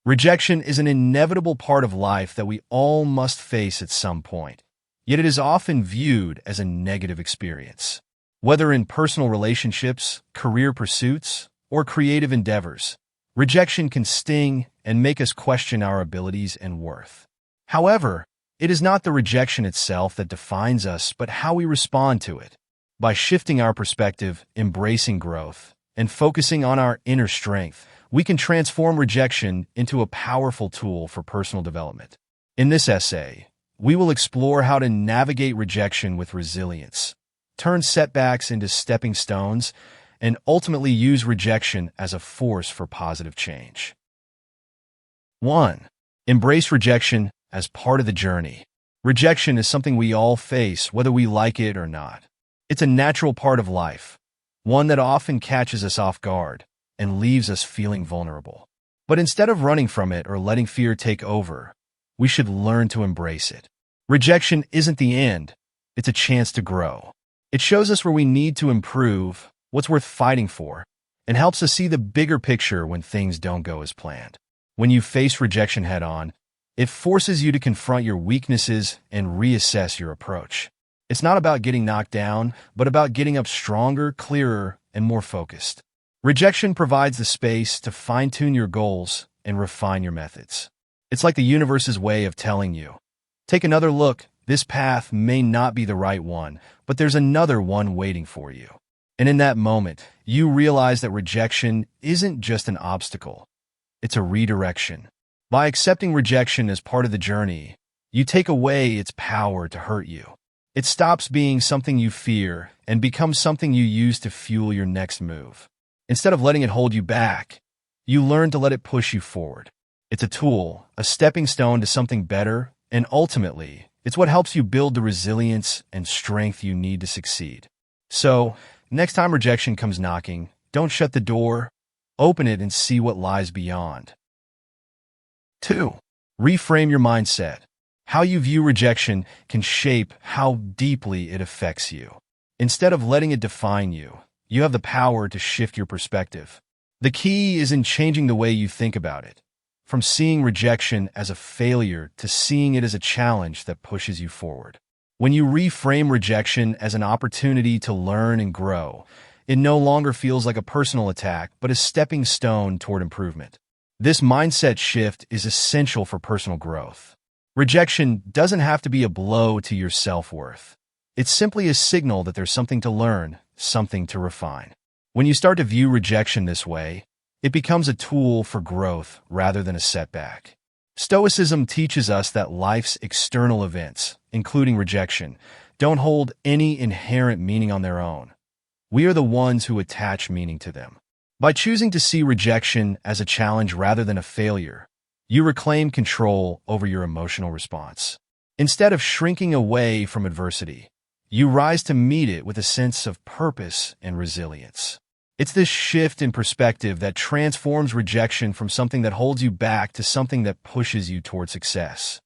Rejection is an inevitable part of life that we all must face at some point, yet it is often viewed as a negative experience. Whether in personal relationships, career pursuits, or creative endeavors, rejection can sting and make us question our abilities and worth. However, it is not the rejection itself that defines us, but how we respond to it. By shifting our perspective, embracing growth, and focusing on our inner strength, we can transform rejection into a powerful tool for personal development. In this essay, we will explore how to navigate rejection with resilience, turn setbacks into stepping stones, and ultimately use rejection as a force for positive change. 1. Embrace rejection as part of the journey. Rejection is something we all face, whether we like it or not. It's a natural part of life, one that often catches us off guard and leaves us feeling vulnerable. But instead of running from it or letting fear take over, we should learn to embrace it. Rejection isn't the end, it's a chance to grow. It shows us where we need to improve, what's worth fighting for, and helps us see the bigger picture when things don't go as planned. When you face rejection head-on, it forces you to confront your weaknesses and reassess your approach. It's not about getting knocked down, but about getting up stronger, clearer, and more focused. Rejection provides the space to fine-tune your goals and refine your methods. It's like the universe's way of telling you, take another look, this path may not be the right one, but there's another one waiting for you. And in that moment, you realize that rejection isn't just an obstacle, it's a redirection. By accepting rejection as part of the journey, you take away its power to hurt you. It stops being something you fear and becomes something you use to fuel your next move. Instead of letting it hold you back, you learn to let it push you forward. It's a tool, a stepping stone to something better, and ultimately, it's what helps you build the resilience and strength you need to succeed. So, next time rejection comes knocking, don't shut the door, open it and see what lies beyond. 2. Reframe your mindset. How you view rejection can shape how deeply it affects you. Instead of letting it define you, you have the power to shift your perspective. The key is in changing the way you think about it, from seeing rejection as a failure to seeing it as a challenge that pushes you forward. When you reframe rejection as an opportunity to learn and grow, it no longer feels like a personal attack, but a stepping stone toward improvement. This mindset shift is essential for personal growth. Rejection doesn't have to be a blow to your self-worth. It's simply a signal that there's something to learn, something to refine. When you start to view rejection this way, it becomes a tool for growth rather than a setback. Stoicism teaches us that life's external events, including rejection, don't hold any inherent meaning on their own. We are the ones who attach meaning to them. By choosing to see rejection as a challenge rather than a failure, you reclaim control over your emotional response. Instead of shrinking away from adversity, you rise to meet it with a sense of purpose and resilience. It's this shift in perspective that transforms rejection from something that holds you back to something that pushes you toward success.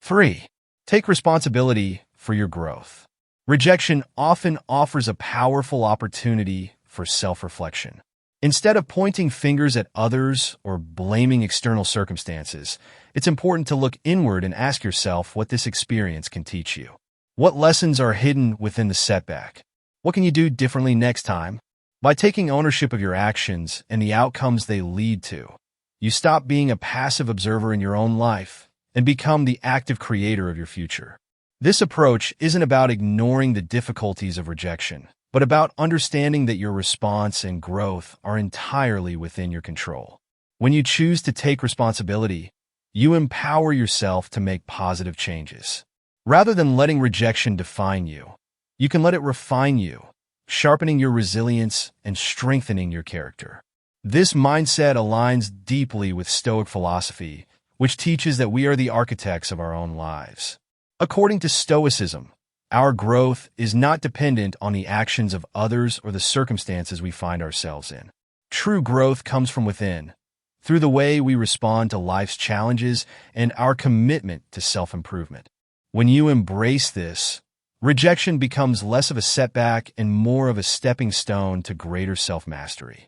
3. Take responsibility for your growth. Rejection often offers a powerful opportunity for self-reflection. Instead of pointing fingers at others or blaming external circumstances, it's important to look inward and ask yourself what this experience can teach you. What lessons are hidden within the setback? What can you do differently next time? By taking ownership of your actions and the outcomes they lead to, you stop being a passive observer in your own life and become the active creator of your future. This approach isn't about ignoring the difficulties of rejection, but about understanding that your response and growth are entirely within your control. When you choose to take responsibility, you empower yourself to make positive changes. Rather than letting rejection define you, you can let it refine you, sharpening your resilience and strengthening your character. This mindset aligns deeply with Stoic philosophy, which teaches that we are the architects of our own lives. According to Stoicism, our growth is not dependent on the actions of others or the circumstances we find ourselves in. True growth comes from within, through the way we respond to life's challenges and our commitment to self-improvement. When you embrace this, rejection becomes less of a setback and more of a stepping stone to greater self-mastery.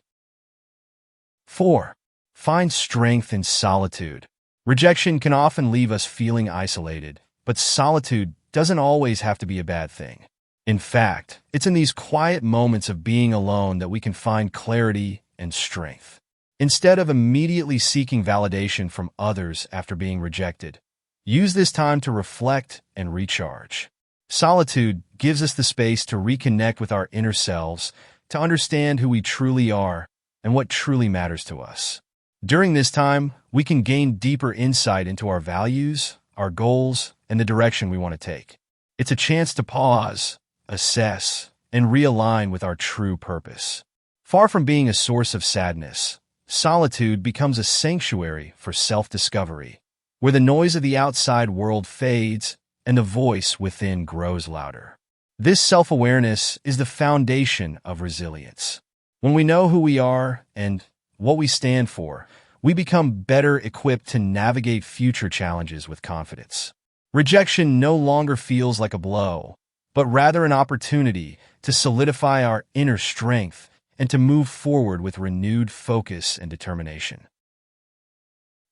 4. Find strength in solitude. Rejection can often leave us feeling isolated, but solitude doesn't always have to be a bad thing. In fact, it's in these quiet moments of being alone that we can find clarity and strength. Instead of immediately seeking validation from others after being rejected, use this time to reflect and recharge. Solitude gives us the space to reconnect with our inner selves, to understand who we truly are and what truly matters to us. During this time, we can gain deeper insight into our values, our goals, and the direction we want to take. It's a chance to pause, assess, and realign with our true purpose. Far from being a source of sadness, solitude becomes a sanctuary for self-discovery, where the noise of the outside world fades and the voice within grows louder. This self-awareness is the foundation of resilience. When we know who we are and what we stand for, we become better equipped to navigate future challenges with confidence. Rejection no longer feels like a blow, but rather an opportunity to solidify our inner strength and to move forward with renewed focus and determination.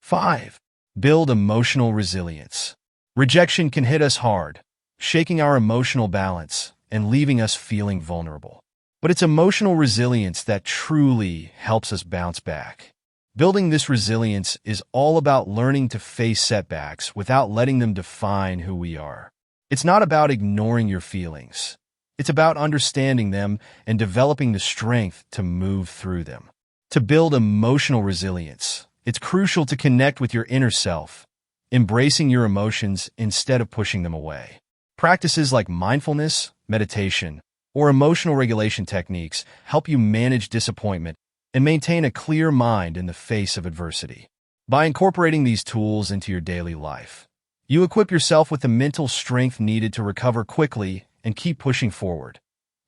5. Build emotional resilience. Rejection can hit us hard, shaking our emotional balance and leaving us feeling vulnerable. But it's emotional resilience that truly helps us bounce back. Building this resilience is all about learning to face setbacks without letting them define who we are. It's not about ignoring your feelings. It's about understanding them and developing the strength to move through them. To build emotional resilience, it's crucial to connect with your inner self, embracing your emotions instead of pushing them away. Practices like mindfulness, meditation, or emotional regulation techniques help you manage disappointment and maintain a clear mind in the face of adversity. By incorporating these tools into your daily life, you equip yourself with the mental strength needed to recover quickly and keep pushing forward,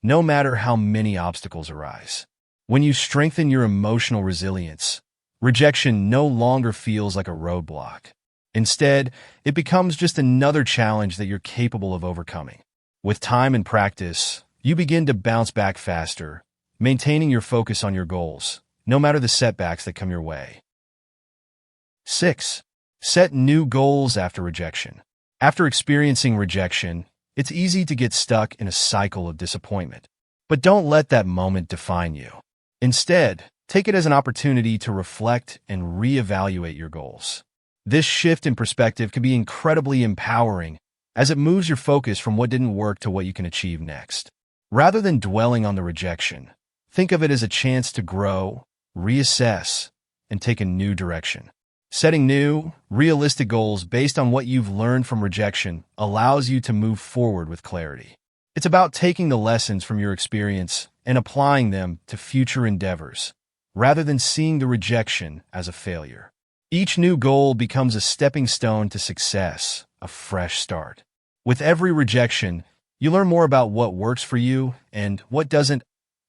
no matter how many obstacles arise. When you strengthen your emotional resilience, rejection no longer feels like a roadblock. Instead, it becomes just another challenge that you're capable of overcoming. With time and practice, you begin to bounce back faster, maintaining your focus on your goals, no matter the setbacks that come your way. 6. Set new goals after rejection. After experiencing rejection, it's easy to get stuck in a cycle of disappointment. But don't let that moment define you. Instead, take it as an opportunity to reflect and reevaluate your goals. This shift in perspective can be incredibly empowering as it moves your focus from what didn't work to what you can achieve next. Rather than dwelling on the rejection, think of it as a chance to grow, reassess, and take a new direction. Setting new, realistic goals based on what you've learned from rejection allows you to move forward with clarity. It's about taking the lessons from your experience and applying them to future endeavors, rather than seeing the rejection as a failure. Each new goal becomes a stepping stone to success, a fresh start. With every rejection, you learn more about what works for you and what doesn't,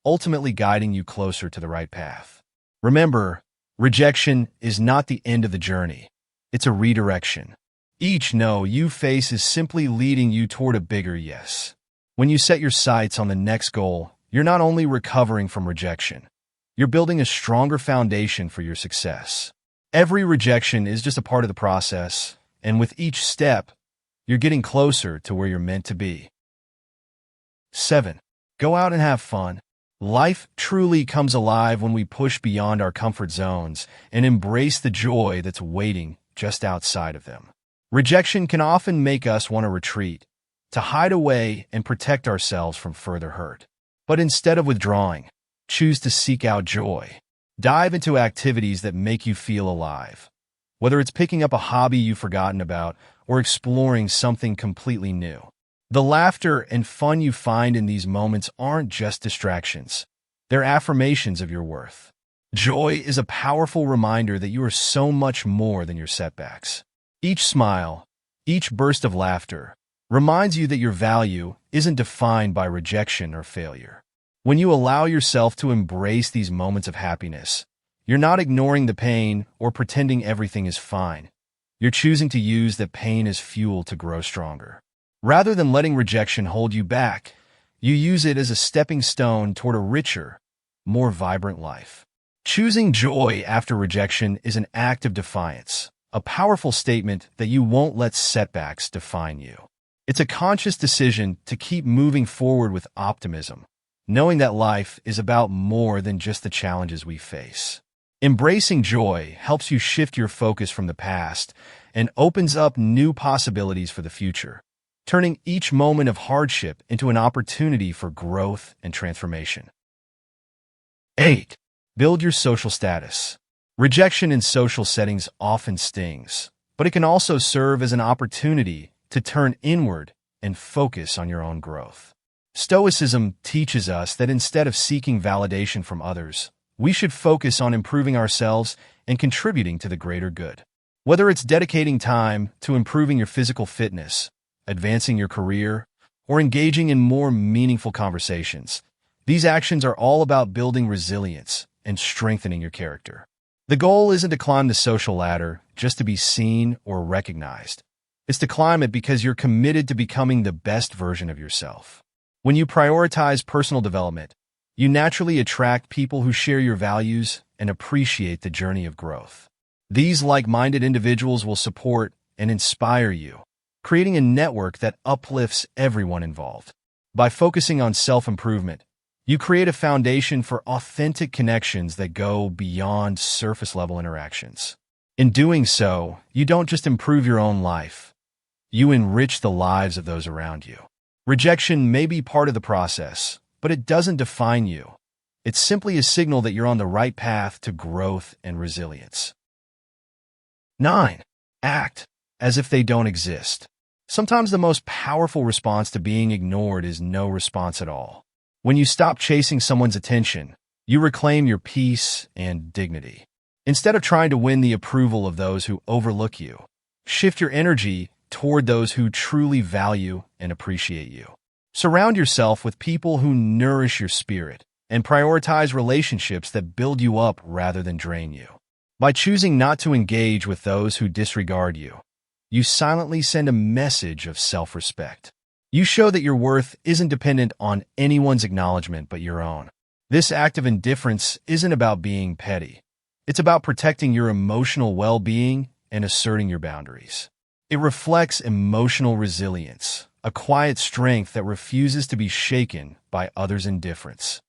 ultimately guiding you closer to the right path. Remember, rejection is not the end of the journey. It's a redirection. Each no you face is simply leading you toward a bigger yes. When you set your sights on the next goal, you're not only recovering from rejection, you're building a stronger foundation for your success. Every rejection is just a part of the process, and with each step, you're getting closer to where you're meant to be. 7. Go out and have fun. Life truly comes alive when we push beyond our comfort zones and embrace the joy that's waiting just outside of them. Rejection can often make us want to retreat, to hide away and protect ourselves from further hurt. But instead of withdrawing, choose to seek out joy. Dive into activities that make you feel alive. Whether it's picking up a hobby you've forgotten about or exploring something completely new. The laughter and fun you find in these moments aren't just distractions. They're affirmations of your worth. Joy is a powerful reminder that you are so much more than your setbacks. Each smile, each burst of laughter, reminds you that your value isn't defined by rejection or failure. When you allow yourself to embrace these moments of happiness, you're not ignoring the pain or pretending everything is fine. You're choosing to use that pain as fuel to grow stronger. Rather than letting rejection hold you back, you use it as a stepping stone toward a richer, more vibrant life. Choosing joy after rejection is an act of defiance, a powerful statement that you won't let setbacks define you. It's a conscious decision to keep moving forward with optimism, knowing that life is about more than just the challenges we face. Embracing joy helps you shift your focus from the past and opens up new possibilities for the future, turning each moment of hardship into an opportunity for growth and transformation. 8. Build your social status. Rejection in social settings often stings, but it can also serve as an opportunity to turn inward and focus on your own growth. Stoicism teaches us that instead of seeking validation from others, we should focus on improving ourselves and contributing to the greater good. Whether it's dedicating time to improving your physical fitness, advancing your career, or engaging in more meaningful conversations, these actions are all about building resilience and strengthening your character. The goal isn't to climb the social ladder just to be seen or recognized. It's to climb it because you're committed to becoming the best version of yourself. When you prioritize personal development, you naturally attract people who share your values and appreciate the journey of growth. These like-minded individuals will support and inspire you, creating a network that uplifts everyone involved. By focusing on self-improvement, you create a foundation for authentic connections that go beyond surface-level interactions. In doing so, you don't just improve your own life, you enrich the lives of those around you. Rejection may be part of the process, but it doesn't define you. It's simply a signal that you're on the right path to growth and resilience. 9. Act as if they don't exist. Sometimes the most powerful response to being ignored is no response at all. When you stop chasing someone's attention, you reclaim your peace and dignity. Instead of trying to win the approval of those who overlook you, shift your energy toward those who truly value and appreciate you. Surround yourself with people who nourish your spirit and prioritize relationships that build you up rather than drain you. By choosing not to engage with those who disregard you, you silently send a message of self-respect. You show that your worth isn't dependent on anyone's acknowledgement but your own. This act of indifference isn't about being petty. It's about protecting your emotional well-being and asserting your boundaries. It reflects emotional resilience, a quiet strength that refuses to be shaken by others' indifference.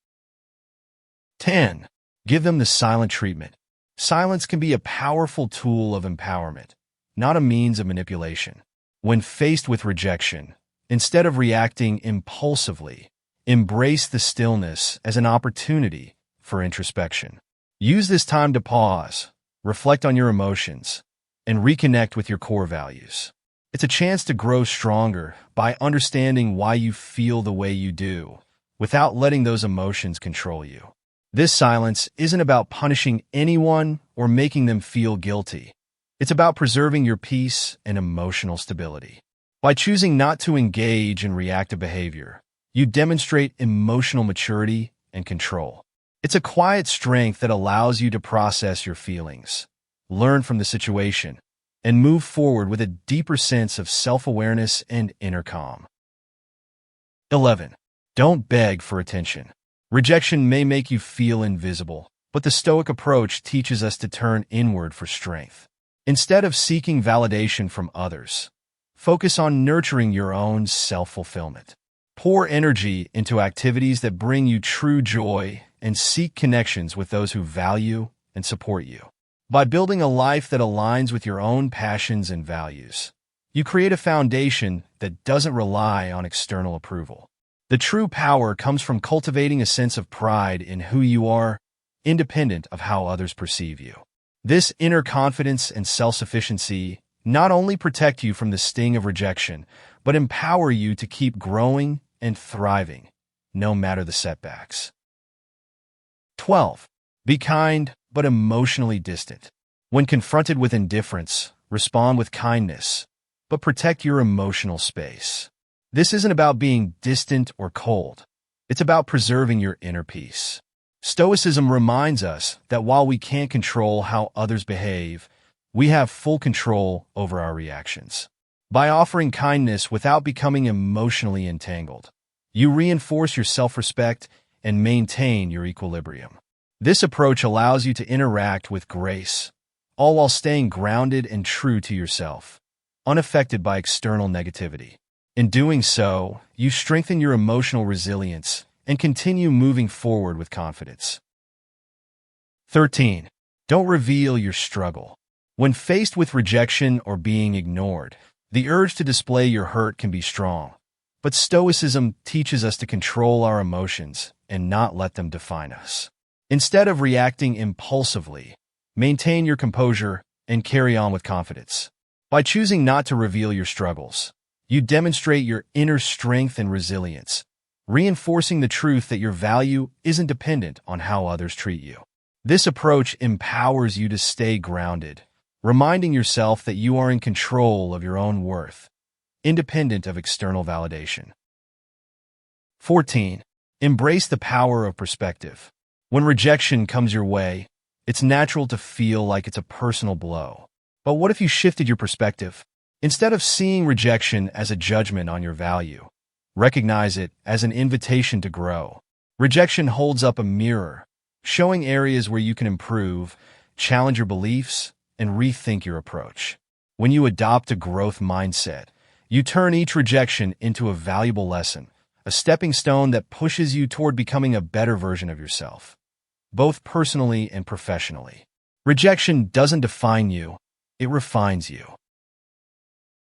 10. Give them the silent treatment. Silence can be a powerful tool of empowerment, not a means of manipulation. When faced with rejection, instead of reacting impulsively, embrace the stillness as an opportunity for introspection. Use this time to pause, reflect on your emotions, and reconnect with your core values. It's a chance to grow stronger by understanding why you feel the way you do, without letting those emotions control you. This silence isn't about punishing anyone or making them feel guilty. It's about preserving your peace and emotional stability. By choosing not to engage in reactive behavior, you demonstrate emotional maturity and control. It's a quiet strength that allows you to process your feelings, learn from the situation, and move forward with a deeper sense of self-awareness and inner calm. 11. Don't beg for attention. Rejection may make you feel invisible, but the Stoic approach teaches us to turn inward for strength. Instead of seeking validation from others, focus on nurturing your own self-fulfillment. Pour energy into activities that bring you true joy and seek connections with those who value and support you. By building a life that aligns with your own passions and values, you create a foundation that doesn't rely on external approval. The true power comes from cultivating a sense of pride in who you are, independent of how others perceive you. This inner confidence and self-sufficiency not only protect you from the sting of rejection, but empower you to keep growing and thriving, no matter the setbacks. 12. Be kind, but emotionally distant. When confronted with indifference, respond with kindness, but protect your emotional space. This isn't about being distant or cold. It's about preserving your inner peace. Stoicism reminds us that while we can't control how others behave, we have full control over our reactions. By offering kindness without becoming emotionally entangled, you reinforce your self-respect and maintain your equilibrium. This approach allows you to interact with grace, all while staying grounded and true to yourself, unaffected by external negativity. In doing so, you strengthen your emotional resilience and continue moving forward with confidence. 13. Don't reveal your struggle. When faced with rejection or being ignored, the urge to display your hurt can be strong. But Stoicism teaches us to control our emotions and not let them define us. Instead of reacting impulsively, maintain your composure and carry on with confidence. By choosing not to reveal your struggles, you demonstrate your inner strength and resilience, reinforcing the truth that your value isn't dependent on how others treat you. This approach empowers you to stay grounded, reminding yourself that you are in control of your own worth, independent of external validation. 14. Embrace the power of perspective. When rejection comes your way, it's natural to feel like it's a personal blow. But what if you shifted your perspective? Instead of seeing rejection as a judgment on your value, recognize it as an invitation to grow. Rejection holds up a mirror, showing areas where you can improve, challenge your beliefs, and rethink your approach. When you adopt a growth mindset, you turn each rejection into a valuable lesson, a stepping stone that pushes you toward becoming a better version of yourself, both personally and professionally. Rejection doesn't define you, it refines you.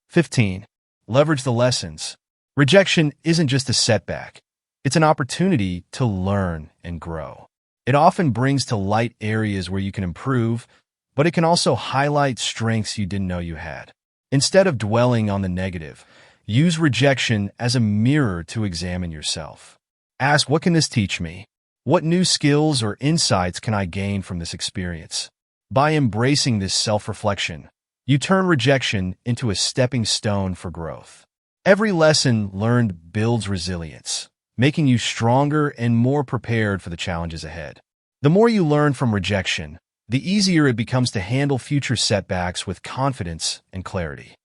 15. Leverage the lessons. Rejection isn't just a setback. It's an opportunity to learn and grow. It often brings to light areas where you can improve, but it can also highlight strengths you didn't know you had. Instead of dwelling on the negative, use rejection as a mirror to examine yourself. Ask, what can this teach me? What new skills or insights can I gain from this experience? By embracing this self-reflection, you turn rejection into a stepping stone for growth. Every lesson learned builds resilience, making you stronger and more prepared for the challenges ahead. The more you learn from rejection, the easier it becomes to handle future setbacks with confidence and clarity.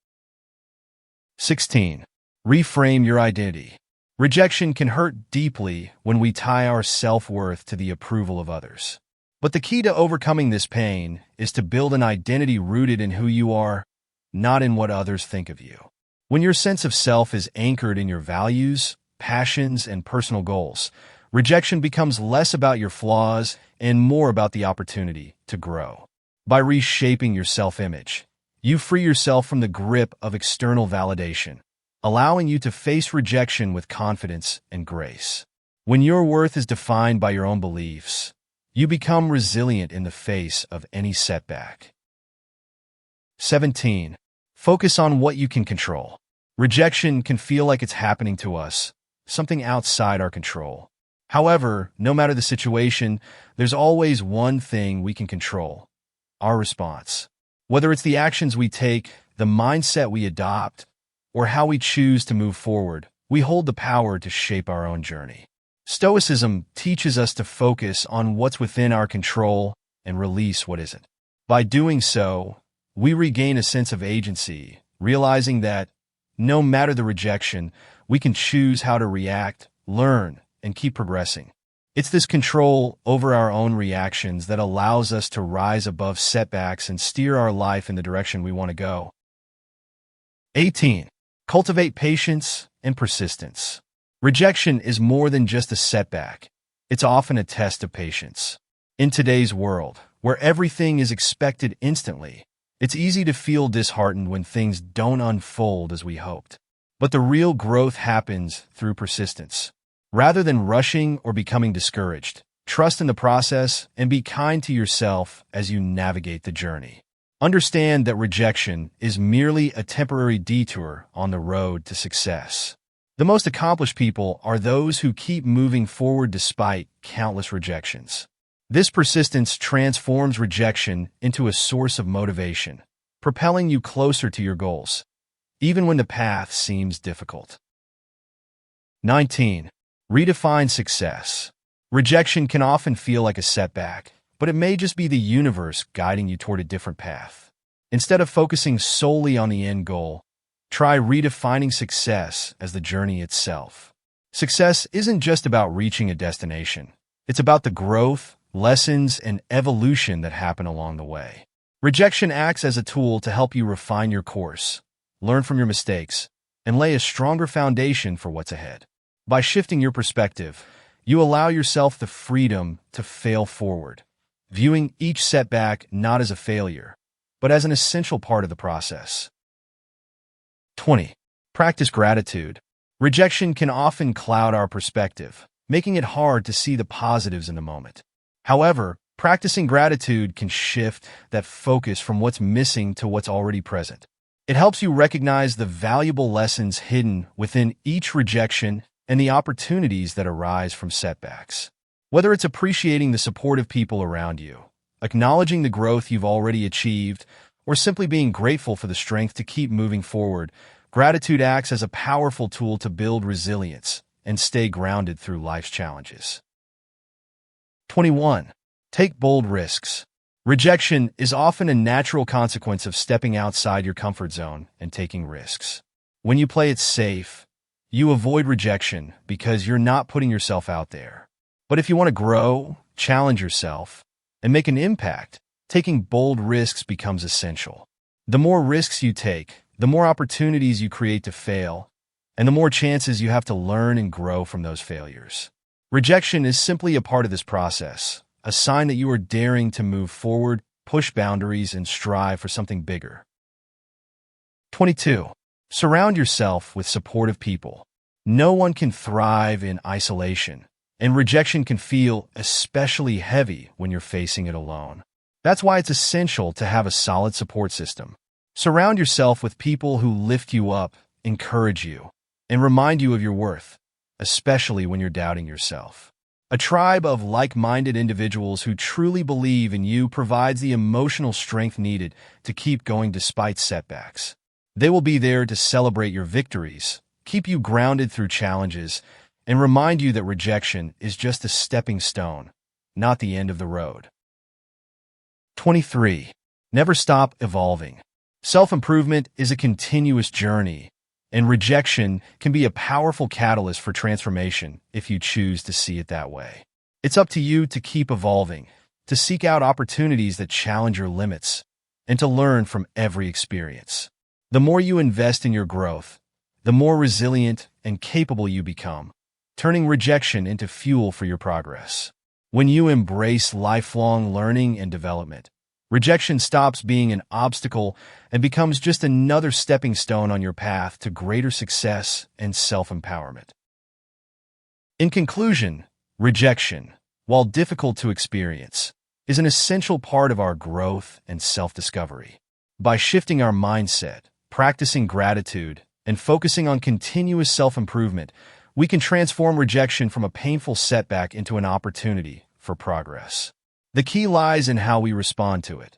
16. Reframe your identity. Rejection can hurt deeply when we tie our self-worth to the approval of others. But the key to overcoming this pain is to build an identity rooted in who you are, not in what others think of you. When your sense of self is anchored in your values, passions, and personal goals, rejection becomes less about your flaws and more about the opportunity to grow. By reshaping your self-image, you free yourself from the grip of external validation, allowing you to face rejection with confidence and grace. When your worth is defined by your own beliefs, you become resilient in the face of any setback. 17. Focus on what you can control. Rejection can feel like it's happening to us, something outside our control. However, no matter the situation, there's always one thing we can control: our response. Whether it's the actions we take, the mindset we adopt, or how we choose to move forward, we hold the power to shape our own journey. Stoicism teaches us to focus on what's within our control and release what isn't. By doing so, we regain a sense of agency, realizing that, no matter the rejection, we can choose how to react, learn, and keep progressing. It's this control over our own reactions that allows us to rise above setbacks and steer our life in the direction we want to go. 18. Cultivate patience and persistence. Rejection is more than just a setback. It's often a test of patience. In today's world, where everything is expected instantly, it's easy to feel disheartened when things don't unfold as we hoped. But the real growth happens through persistence. Rather than rushing or becoming discouraged, trust in the process and be kind to yourself as you navigate the journey. Understand that rejection is merely a temporary detour on the road to success. The most accomplished people are those who keep moving forward despite countless rejections. This persistence transforms rejection into a source of motivation, propelling you closer to your goals, even when the path seems difficult. 19. Redefine success. Rejection can often feel like a setback, but it may just be the universe guiding you toward a different path. Instead of focusing solely on the end goal, try redefining success as the journey itself. Success isn't just about reaching a destination. It's about the growth, lessons, and evolution that happen along the way. Rejection acts as a tool to help you refine your course, learn from your mistakes, and lay a stronger foundation for what's ahead. By shifting your perspective, you allow yourself the freedom to fail forward, viewing each setback not as a failure, but as an essential part of the process. 20. Practice gratitude. Rejection can often cloud our perspective, making it hard to see the positives in the moment. However, practicing gratitude can shift that focus from what's missing to what's already present. It helps you recognize the valuable lessons hidden within each rejection and the opportunities that arise from setbacks. Whether it's appreciating the support of people around you, acknowledging the growth you've already achieved, or simply being grateful for the strength to keep moving forward, gratitude acts as a powerful tool to build resilience and stay grounded through life's challenges. 21. Take bold risks. Rejection is often a natural consequence of stepping outside your comfort zone and taking risks. When you play it safe, you avoid rejection because you're not putting yourself out there. But if you want to grow, challenge yourself, and make an impact, taking bold risks becomes essential. The more risks you take, the more opportunities you create to fail, and the more chances you have to learn and grow from those failures. Rejection is simply a part of this process, a sign that you are daring to move forward, push boundaries, and strive for something bigger. 22. Surround yourself with supportive people. No one can thrive in isolation, and rejection can feel especially heavy when you're facing it alone. That's why it's essential to have a solid support system. Surround yourself with people who lift you up, encourage you, and remind you of your worth, especially when you're doubting yourself. A tribe of like-minded individuals who truly believe in you provides the emotional strength needed to keep going despite setbacks. They will be there to celebrate your victories, keep you grounded through challenges, and remind you that rejection is just a stepping stone, not the end of the road. 23. Never stop evolving. Self-improvement is a continuous journey, and rejection can be a powerful catalyst for transformation if you choose to see it that way. It's up to you to keep evolving, to seek out opportunities that challenge your limits, and to learn from every experience. The more you invest in your growth, the more resilient and capable you become, turning rejection into fuel for your progress. When you embrace lifelong learning and development, rejection stops being an obstacle and becomes just another stepping stone on your path to greater success and self-empowerment. In conclusion, rejection, while difficult to experience, is an essential part of our growth and self-discovery. By shifting our mindset, practicing gratitude, and focusing on continuous self-improvement, we can transform rejection from a painful setback into an opportunity for progress. The key lies in how we respond to it.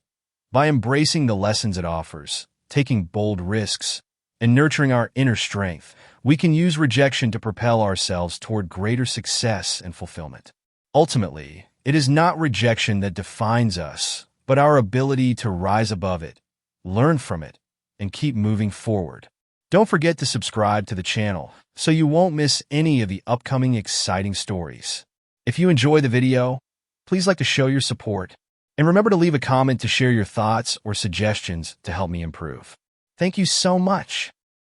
By embracing the lessons it offers, taking bold risks, and nurturing our inner strength, we can use rejection to propel ourselves toward greater success and fulfillment. Ultimately, it is not rejection that defines us, but our ability to rise above it, learn from it, and keep moving forward. Don't forget to subscribe to the channel so you won't miss any of the upcoming exciting stories. If you enjoy the video, please like to show your support, and remember to leave a comment to share your thoughts or suggestions to help me improve. Thank you so much.